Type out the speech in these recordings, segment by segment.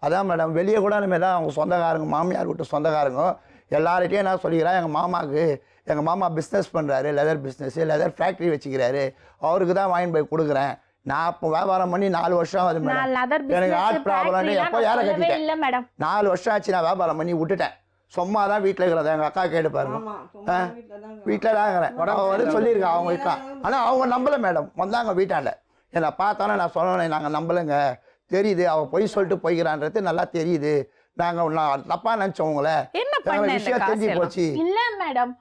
அதான் மேடம் வெளியே கூட நம்ம தான் அவங்க சொந்தக்காரங்க மாமியார் வீட்டு சொந்தக்காரங்க எல்லார்கிட்டையும் நான் சொல்லிக்கிறேன். எங்கள் மாமா பிஸ்னஸ் பண்ணுறாரு, லெதர் பிஸ்னஸ், லெதர் ஃபேக்ட்ரி வச்சுக்கிறாரு, அவருக்கு தான் வாங்கி போய் கொடுக்குறேன். நான் இப்போ வியாபாரம் பண்ணி 4 வருஷம் ஆகுது மேடம். எனக்கு ஹார்ட் ப்ராப்ளம் எப்போ யாரை கட்டிட்டேன். 4 வருஷம் ஆச்சு நான் வியாபாரம் பண்ணி விட்டுட்டேன். சும்மா தான் வீட்டில் இருக்கிறத எங்கள் அக்கா கேட்டு பாருங்க. வீட்டில் தான் இருக்கிறேன். அவன் வந்து சொல்லியிருக்கான் அவங்க வீட்டில். ஆனால் அவங்க நம்பலை மேடம். வந்தாங்க வீட்டாண்ட என்னை பார்த்தானே நான் சொன்னேன், நாங்கள் நம்பலைங்க, தெரியுது அவள் பொய் சொல்லிட்டு போய்க்கிறான்றது நல்லா தெரியுது, நாங்கள் தப்பா நினச்சோம் உங்களை, விஷயம் தெரிஞ்சு போச்சு. இல்ல மேடம்,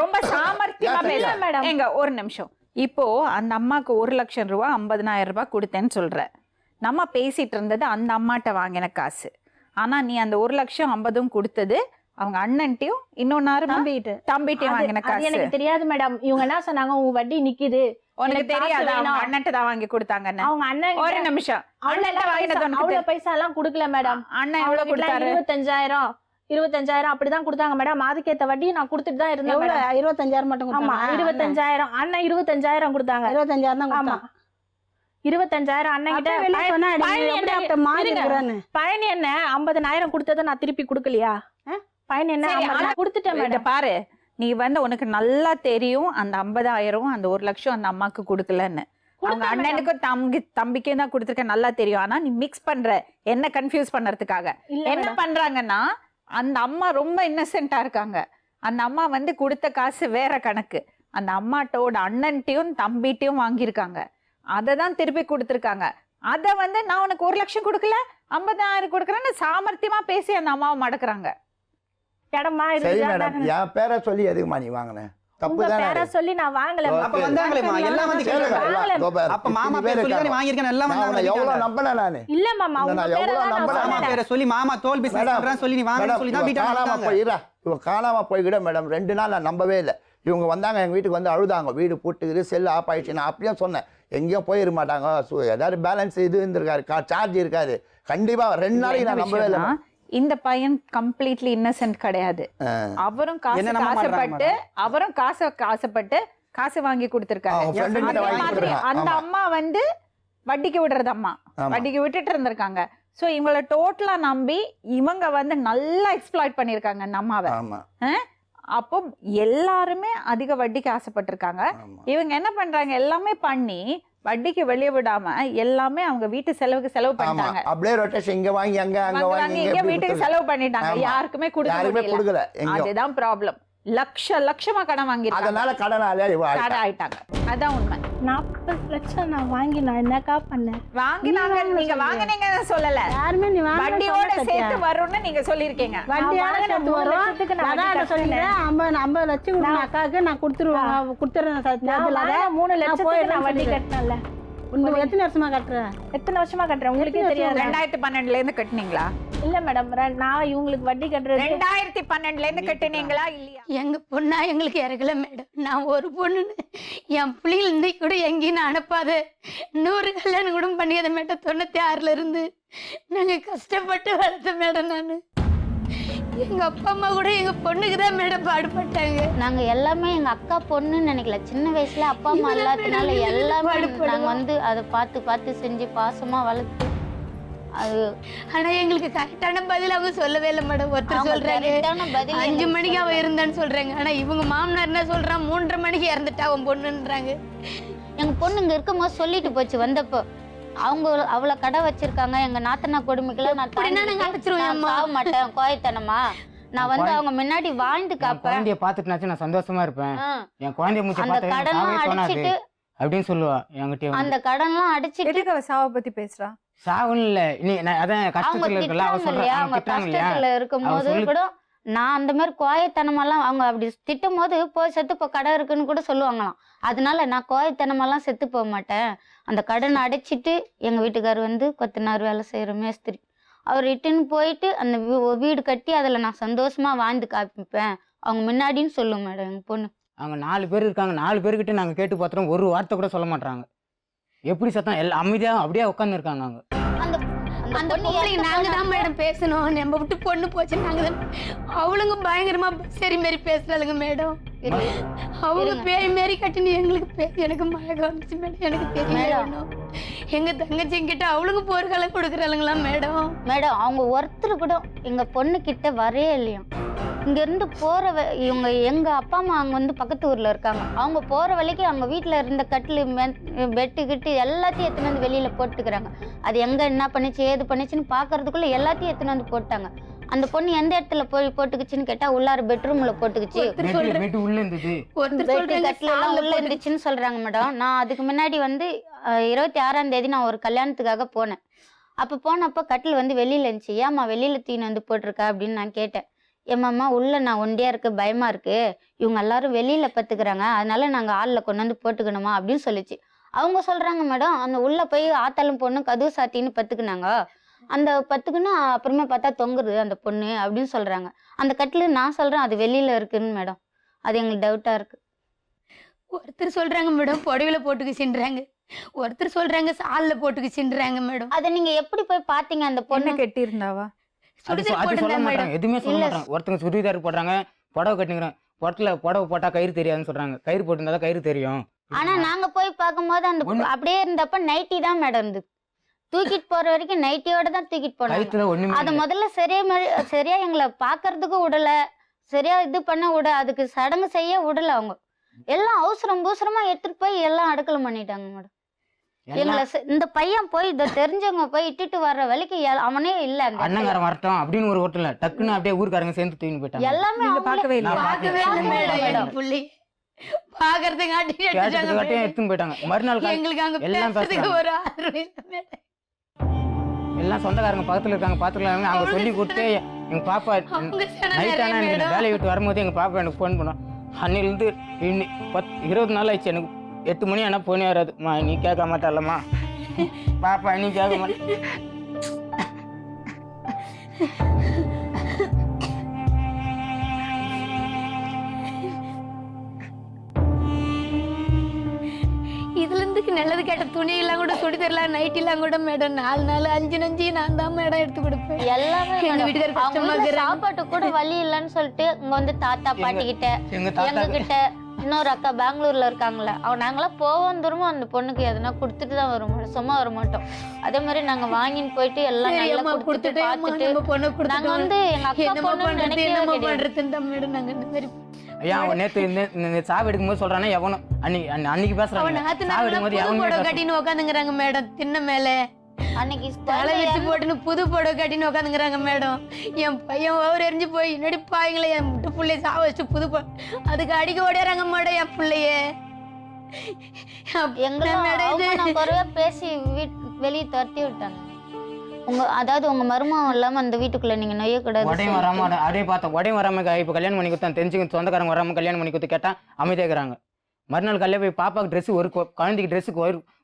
ரொம்ப சாமர்த்தியமா ஒரு நிமிஷம். இப்போ அந்த அம்மாக்கு 1 லட்சம் ரூபா 50,000 ரூபாய் கொடுத்தேன்னு சொல்ற. நம்ம பேசிட்டு இருந்தது அந்த அம்மாட்ட வாங்கின காசு. ஆனா நீ அந்த 1,50,000 கொடுத்தது அவங்க அண்ணன்ட்டையும் இன்னொன்னாரு தம்பிட்டையும் வாங்கின காசு. எனக்கு தெரியாது மேடம். இவங்க என்ன சொன்னாங்க, உங்க வட்டி நிக்குது, உனக்கு தெரியாது அவங்க அண்ணன்ட்ட தான் வாங்கி கொடுத்தாங்கன்னு. அவங்க அண்ணன் ஒரு நிமிஷம், அண்ணன்ட்ட வாங்கினது அவ்வளவு பைசா எல்லாம் கொடுக்கல மேடம். அண்ணன் எவ்வளவு கொடுத்தாரு? 25,000 அப்படிதான் கொடுத்தாங்க மேடம். அதுக்கேத்த வட்டி நான் கொடுத்துட்டு தான் இருந்தேன். 25,000 மட்டும் ஆமா 25,000 அண்ணன் 25,000 கொடுத்தாங்க. 25,000 தான். ஆமா 25,000 அண்ணன் கிட்ட. பழனி என்ன 50,000 கொடுத்ததை நான் திருப்பி கொடுக்கலையா? பழனி என்ன கொடுத்துட்டேன் மேடம். பாரு, நீ வந்து உனக்கு நல்லா தெரியும் அந்த 50,000 அந்த 1 லட்சம் அந்த அம்மாக்கு கொடுக்கலன்னு. அவங்க அண்ணனுக்கும் தம்பிக்கும் தான் கொடுத்துருக்க நல்லா தெரியும். ஆனா நீ மிக்ஸ் பண்ற, என்ன கன்ஃபியூஸ் பண்றதுக்காக. என்ன பண்றாங்கன்னா, அந்த அம்மா ரொம்ப இன்னசென்ட்டா இருக்காங்க. அந்த அம்மா வந்து கொடுத்த காசு வேற கணக்கு. அந்த அம்மாட்டோட அண்ணன்ட்டையும் தம்பிட்டையும் வாங்கியிருக்காங்க, அதை தான் திருப்பி கொடுத்துருக்காங்க. அதை வந்து நான் உனக்கு 1 லட்சம் கொடுக்கல 50,000 கொடுக்குறேன்னு சாமர்த்தியமா பேசி அந்த அம்மாவை மடக்குறாங்க. இடமா சரி மேடம், என் பேரை சொல்லி எதுக்குமா நீ வாங்கினேன்? தப்பு தானே. பேரை சொல்லி நான் வாங்கல. அப்ப வந்தாங்களேமா எல்லாம் வந்து கேளுங்க. அப்ப மாமா பேரை சொல்லி தான் வாங்கியிருக்கேன். எல்லாம் வந்தாங்க. எவ்வளவு நம்பனே நானு. இல்ல மாமா, உங்க பேரை தான் மாமா பேரை சொல்லி மாமா தோல் பிசினஸ் பண்றேன்னு சொல்லி நீ வாங்க சொல்லி தான் வீட்டால காணாம போயிரா. இவ காணாம போய்கிட மேடம். 2 நாள் நான் நம்பவே இல்லை. இவங்க வந்தாங்க எங்கள் வீட்டுக்கு வந்து அழுதாங்க, வீடு போட்டுக்குது, செல் ஆஃப் ஆயிடுச்சு. நான் அப்படியே சொன்னேன், எங்கேயும் போயிட மாட்டாங்க, ஏதாவது பேலன்ஸ் இது இருந்திருக்காரு, சார்ஜ் இருக்காது. கண்டிப்பாக 2 நாளைக்கு நான் நம்பவே இல்லை. இந்த பையன் கம்ப்ளீட்லி இன்னசென்ட் கிடையாது. அவரும் காசைப்பட்டு காசு வாங்கி கொடுத்திருக்காரு. அந்த அம்மா வந்து வட்டிக்கு விடுறது அம்மா, வட்டிக்கு விட்டுட்டு இருந்திருக்காங்க. சோ இவங்கள டோட்டலா நம்பி இவங்க வந்து நல்லா எக்ஸ்ப்ளாய்ட் பண்ணிருக்காங்க அந்த அம்மாவை. அப்போ எல்லாருமே அதிக வட்டிக்கு ஆசைப்பட்டிருக்காங்க. இவங்க என்ன பண்றாங்க, எல்லாமே பண்ணி வட்டிக்கு வெளியே விடாம எல்லாமே அவங்க வீட்டு செலவுக்கு செலவு பண்ணிட்டாங்க. அப்படியே ரொட்டேஷன் இங்க வாங்கி அங்க வீட்டுக்கு செலவு பண்ணிட்டாங்க. யாருக்குமே கொடுக்கல. அதுதான் ப்ராப்ளம். லட்சமா கடன் வாங்கிருக்காங்க. அதனால கடன் ஆயிட்டாங்க. அதான் உண்மை. 40 லட்சம் நான் வாங்கி நான் என்னக்கா பண்ணேன்? வாங்கினாங்க, நீங்க வாங்குனீங்கன்னு சொல்லல. யாருமே நீ வட்டியோட சேர்த்து வரும்னு நீங்க சொல்லிருக்கீங்க. வட்டியோட சேர்த்து வரும். அதான் சொல்லிட்டேன், 50 லட்சம் கொடுத்த அக்காவுக்கு நான் கொடுத்துறேன். 3 லட்சத்துக்கு நான் வட்டி கட்டினேன்ல. எத்தனை வருஷமா கட்டுறேன்? எத்தனை வருஷமா கட்டுறேன் உங்களுக்கே தெரியாது. 2012ல இருந்து கட்டினீங்களா? இல்ல மேடம், நான் இவங்களுக்கு வட்டி கட்டுறது 2012ல இருந்து கட்டினீங்களா இல்லையா? எங்க பொண்ணா எங்களுக்கு இறக்கல மேடம். நான் ஒரு பொண்ணுன்னு என் பிள்ளைகள் இன்னைக்கு கூட எங்கேயும் நான் அனுப்பாத 100 கல்யாணம் கூட பண்ணியதை மேடம். 96ல இருந்து நாங்க கஷ்டப்பட்டு வளர்த்த மேடம். நான் எங்க அப்பா அம்மா கூட எங்க பொண்ணுக்கு தான் மேடம் பாடுபட்டாங்க. நாங்க எல்லாமே எங்க அக்கா பொண்ணுன்னு நினைக்கல. சின்ன வயசுல அப்பா அம்மா எல்லாத்தினால எல்லாமே நாங்க வந்து அதை பார்த்து செஞ்சு பாசமா வளர்த்து அது. ஆனா எங்களுக்கு கரெக்டான பதில் அவங்க சொல்லவே இல்லை மேடம். ஒருத்தர் சொல்றாங்க 5 மணிக்கு அவ இருந்தான்னு சொல்றாங்க. ஆனா இவங்க மாமனார் என்ன சொல்றான், 3:30 மணிக்கு இறந்துட்டா அவன் பொண்ணுன்றாங்க. எங்க பொண்ணு இங்க இருக்கும்போது சொல்லிட்டு போச்சு. வந்தப்போ அவங்க அவ்வளவு கடை வச்சிருக்காங்க. எங்க நாத்தனா கொடுமைக்கெல்லாம் நான் சாக மாட்டேன், கோயத்தனமா நான் வந்து அவங்க முன்னாடி வாழ்ந்து காப்பேன். குழந்தைய பாத்துட்டு நான் சந்தோஷமா இருப்பேன். என் குழந்தைய மூச்சு பார்த்து அப்படின்னு சொல்லுவா என்கிட்ட. அந்த கடன் எல்லாம் அடிச்சுட்டு சாவை பத்தி பேசுறா. சாவுன்னு இல்ல, நீ அதான் கஷ்டத்துல இருக்கல, அவ சொல்றா. அவங்க கஷ்டத்துல இருக்கும்போது கூட நான் அந்த மாதிரி கோயத்தனமெல்லாம் அவங்க அப்படி திட்டும் போது போய் செத்து போ, கடை இருக்குன்னு கூட சொல்லுவாங்களாம். அதனால நான் கோயத்தனமெல்லாம் செத்து போக மாட்டேன். அந்த கடனை அடைச்சிட்டு எங்க வீட்டுக்காரர் வந்து கொத்தனார் வேலை செய்யற மேஸ்திரி, அவர் ரிட்டர்ன் போயிட்டு அந்த வீடு கட்டி அதுல நான் சந்தோஷமா வாழ்ந்து காப்பிப்பேன் அவங்க முன்னாடின்னு சொல்லும் மேடம் எங்க பொண்ணு. அவங்க 4 பேர் இருக்காங்க. 4 பேர்கிட்ட நாங்க கேட்டு பார்த்தோம், ஒரு வார்த்தை கூட சொல்ல மாட்டாங்க. எப்படி சத்தம் எல்லாம் அமைதியா அப்படியே உட்கார்ந்து இருக்காங்க. அந்த பொண்ணுக்கு நாங்க தான் மேடம் பேசணும். நம்ம விட்டு பொண்ணு போச்சு நாங்க தான். அவளுங்க பயங்கரமா சரி மாரி பேசுறாளுங்க மேடம். அவங்க பேய் மாரி கட்டினு எங்களுக்கு எனக்கு மழை வந்துச்சு மேடம். எனக்கு தெரியும் எங்க தங்கச்சி கிட்ட அவளுங்க போர்க்காலம் கொடுக்குறாளுங்களா மேடம். மேடம் அவங்க ஒருத்தர் கூட எங்க பொண்ணு கிட்ட வரவே இல்லையா. இங்க இருந்து போற இவங்க எங்க அப்பா அம்மா அங்க வந்து பக்கத்து ஊர்ல இருக்காங்க. அவங்க போற வழிக்கு அவங்க வீட்டுல இருந்த கட்டில் பெட்டு கிட்டு எல்லாத்தையும் எடுத்துன்னு வந்து வெளியில போட்டுக்கிறாங்க. அது எங்க என்ன பண்ணிச்சு ஏது பண்ணிச்சுன்னு பாக்குறதுக்குள்ள எல்லாத்தையும் எடுத்துன்னு வந்து போட்டாங்க. அந்த பொண்ணு எந்த இடத்துல போய் போட்டுக்குச்சுன்னு கேட்டா உள்ளார பெட்ரூம்ல போட்டுக்குச்சு, உள்ள இருந்தது, உள்ள இருந்துச்சுன்னு சொல்றாங்க மேடம். நான் அதுக்கு முன்னாடி வந்து 26ஆம் தேதி நான் ஒரு கல்யாணத்துக்காக போனேன். அப்ப போனப்ப கட்டில் வந்து வெளியில இருந்துச்சு. ஏமா வெளியில தீனு வந்து போட்டிருக்கா அப்படின்னு நான் கேட்டேன். ஏமாம்மா உள்ள நான் ஒண்டியா இருக்கு, பயமா இருக்கு, இவங்க எல்லாரும் வெளியில பத்துக்கிறாங்க, அதனால நாங்க ஆள்ல கொண்டு வந்து போட்டுக்கணுமா அப்படின்னு சொல்லிச்சு. அவங்க சொல்றாங்க மேடம் அந்த உள்ள போய் ஆத்தாலும் பொண்ணு கதவு சாத்தின்னு பத்துக்குனாங்க. அந்த பத்துக்குன்னா அப்புறமே பார்த்தா தொங்குது அந்த பொண்ணு அப்படின்னு சொல்றாங்க. அந்த கட்டில் நான் சொல்றேன் அது வெளியில இருக்குன்னு மேடம். அது எங்களுக்கு டவுட்டா இருக்கு. ஒருத்தர் சொல்றாங்க மேடம் புடவையில போட்டுக்குச்சுன்றாங்க, ஒருத்தர் சொல்றாங்க சால்ல போட்டுக்குச்சுன்றாங்க மேடம். அதை நீங்க எப்படி போய் பாத்தீங்க? அந்த பொண்ணு கட்டி இருந்தாவா? சொல்ல மாட்டாங்க, எதுவுமே சொல்ல மாட்டாங்க. ஒருத்தங்க சுடிதார் போடுறாங்க, புடவை கட்டிக்கிறேன், புடவை போட்டா கயிறு தெரியாதுன்னு சொல்றாங்க. கயிறு போட்டிருந்தா கயிறு தெரியும். ஆனா நாங்க போய் பார்க்கும்போது அந்த அப்படியே இருந்தப்ப நைட்டி தான் மேடம் இருந்தது. தூக்கிட்டு போற வரைக்கும் நைட்டியோட தான் தூக்கிட்டு போனாங்க. அது முதல்ல சரியா எங்களை பாக்குறதுக்கு விடல, சரியா இது பண்ண விட, அதுக்கு சடங்கு செய்ய விடல. அவங்க எல்லாம் அவசரமா எடுத்துட்டு போய் எல்லாம் அடக்கலம் பண்ணிட்டாங்க மேடம். எங்களை இந்த பையன் போய் இதை தெரிஞ்சவங்க போய் இட்டுட்டு வர்ற வரைக்கு அவனே இல்ல. அந்த அண்ணங்காரன் வரட்டும் அப்படின்னு ஒரு ஹோட்டல்ல டக்குன்னு அப்படியே ஊருக்காரங்க சேர்ந்து தூக்கி போயிட்டாங்க. எல்லாமே பார்க்கவே இல்லை. எடுத்துன்னு போயிட்டாங்க. மறுநாள் எல்லாம் சொந்தக்காரங்க பக்கத்துல இருக்காங்க, பாத்துக்கலாம். அவங்க சொல்லி கொடுத்து எங்க பாப்பா நைட் ஆனா எனக்கு வேலையை விட்டு வரும்போது எங்க பாப்பா எனக்கு ஃபோன் பண்ணோம். அன்னிலிருந்து 20 நாள் ஆயிடுச்சு. எனக்கு 8 மணி ஆனால் போனே வராதும்மா. நீ கேட்க மாட்டாலம்மா பாப்பா, நீ கேட்க மாட்ட. இதுல இருந்து நல்லது கேட்ட துணி எல்லாம் கூட சுடி தரலாம், நைட் எல்லாம் கூட மேடம் 4 நாள் 5 நஞ்சு நான் தான் மேடம் எடுத்து கொடுப்பேன். எல்லாமே எங்க வீட்டுக்கார கஷ்டமா சாப்பாட்டு கூட வழி இல்லைன்னு சொல்லிட்டு இங்க வந்து தாத்தா பாட்டி கிட்ட எங்க கிட்ட இன்னொரு அக்கா பெங்களூர்ல இருக்காங்களே, நாங்களாம் போவோம் தூரமும் அந்த பொண்ணுக்கு எதுனா கொடுத்துட்டு தான் வர மாட்டோம், சும்மா வர மாட்டோம். அதே மாதிரி நாங்க வாங்கின்னு போயிட்டு எல்லாம் நல்லா கொடுத்துட்டு பார்த்துட்டு நாங்க வந்து எங்க அக்கா பொண்ணு நினைக்கிறேன். ஏன் நேத்து சாவு எடுக்கும்போது சொல்றானே எவனும் அன்னைக்கு பேசுறாங்க. சாவு எடுக்கும்போது எவனும் கட்டின்னு உட்காந்துங்கிறாங்க மேடம். தின்ன மேல அன்னைக்கு தலை வச்சு போட்டுன்னு புது புடவை கட்டின்னு உட்காந்துங்கிறாங்க மேடம். என் பையன் ஓவர் எரிஞ்சு போய் நடிப்பாங்களே, என் முட்டு பிள்ளைய சாவ வச்சு புது அதுக்கு அடிக்க ஓடிறாங்க மேடம் என் பிள்ளைய. எங்களுக்கு பேசி வெளியே துரத்தி விட்டாங்க. அதாவது உங்க மருமகம் இல்லாம அந்த வீட்டுக்குள்ள நீங்க நொய்ய கூடாது. உடையும் வராம அதே பார்த்தோம். உடையும் வராம இப்ப கல்யாணம் பண்ணி கொடுத்தா தெரிஞ்சு சொந்தக்காரங்க வராம கல்யாணம் பண்ணி கொடுத்து கேட்டா அமைதியாக்குறாங்க. மறுநாள் கல்யாணம் போய் பாப்பாக்கு ட்ரெஸ் ஒரு குழந்தைக்கு ட்ரெஸ்ஸுக்கு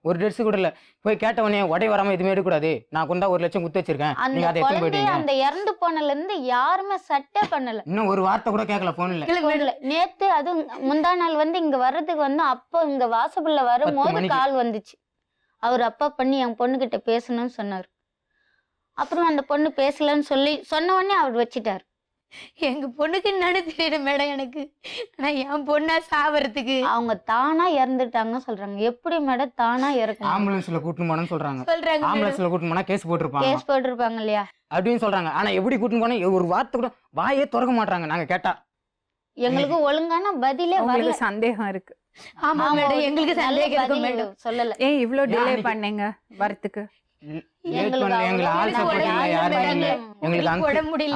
ஒரு ட்ரெஸ் கூட இல்ல. போய் கேட்டவனே உடை வராம எதுவுமே எடுக்கூடாது, நான் கொண்டா 1 லட்சம் குத்து வச்சிருக்கேன், நீங்க அதை எடுத்து போயிட்டீங்க. அந்த இறந்து போனல இருந்து யாருமே சட்டை பண்ணல, இன்னும் ஒரு வார்த்தை கூட கேட்கல போன்ல. நேத்து அது முந்தா நாள் வந்து இங்க வர்றதுக்கு வந்து அப்போ இங்க வாசப்புள்ள வரும்போது கால் வந்துச்சு. அவர் அப்பா பண்ணி என் பொண்ணு கிட்ட பேசணும்னு சொன்னார். அப்புறம் அந்த பொண்ணு பேசலன்னு சொல்லி சொன்ன உடனே அவர் வச்சிட்டாரு. எங்க பொண்ணுக்கு என்னன்னு தெரியல மேடம் எனக்கு. ஆனா என் பொண்ணா சாவறதுக்கு அவங்க தானா இறந்துட்டாங்க சொல்றாங்க. எப்படி மேடம் தானா இறக்கும்? ஆம்புலன்ஸ்ல கூட்டிட்டு போனோம்னு சொல்றாங்க. ஆம்புலன்ஸ்ல கூட்டிட்டு போனா கேஸ் போட்டிருப்பாங்க இல்லையா அப்படின்னு சொல்றாங்க. ஆனா எப்படி கூட்டிட்டு போனா ஒரு வார்த்தை கூட வாயே திறக்க மாட்டாங்க. நாங்க கேட்டா எங்களுக்கு ஒழுங்கான பதிலே வரல. சந்தேகம் இருக்கு. ஆமா மேடம் எங்களுக்கு சந்தேகம் இருக்கு மேடம். சொல்லல. ஏன் இவ்ளோ டிலே பண்ணீங்க வரதுக்கு?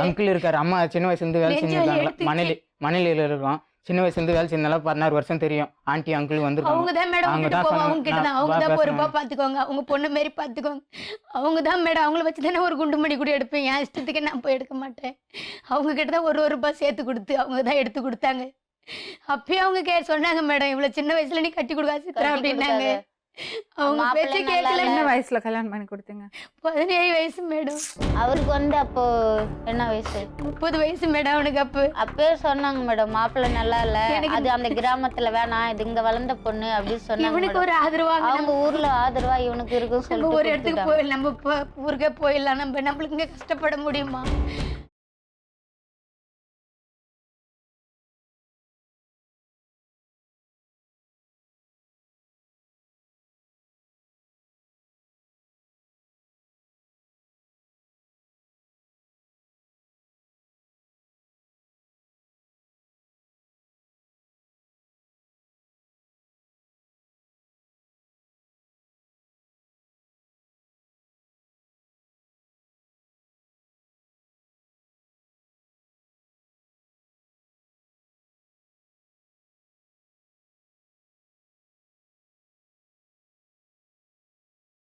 அங்கிள் இருக்காரு, அம்மா சின்ன வயசுல இருந்து வேலை செஞ்சிருக்காங்க. மணலில இருக்கோம். சின்ன வயசுல இருந்து வேலை செஞ்சால 16 வருஷம் தெரியும். ஆண்டி அங்கிள் வந்து பொறுப்பா பாத்துக்கோங்க, அவங்க பொண்ணு மாரி பாத்துக்கோங்க. அவங்கதான் மேடம் அவங்கள வச்சுதானே ஒரு குண்டு மணி கூட எடுப்பேன். என் இஷ்டத்துக்கு நான் போய் எடுக்க மாட்டேன். அவங்க கிட்டதான் 1 ரூபாய் சேர்த்து கொடுத்து அவங்கதான் எடுத்து கொடுத்தாங்க. அப்பயும் அவங்க சொன்னாங்க மேடம் இவ்வளவு சின்ன வயசுல நீ கட்டி கொடுக்காது சித்ரா அப்படின்னாங்க. அவங்க பேச்சு கேட்கல. என்ன வயசுல கல்யாணம் பண்ணி கொடுத்தீங்க? 17 வயசு மேடம். அவருக்கு வந்து அப்போ என்ன வயசு? 30 வயசு மேடம் அவனுக்கு. அப்பவே சொன்னாங்க மேடம் மாப்பிள்ளை நல்லா இல்ல, அது அந்த கிராமத்துல வேணாம், இது இங்க வளர்ந்த பொண்ணு அப்படின்னு சொன்னாங்க. இவனுக்கு ஒரு ஆதரவா அவங்க ஊர்ல ஆதரவா இவனுக்கு இருக்கும். ஒரு இடத்துக்கு போய் நம்ம ஊருக்கே போயிடலாம், நம்மளுக்கு இங்க கஷ்டப்பட முடியுமா?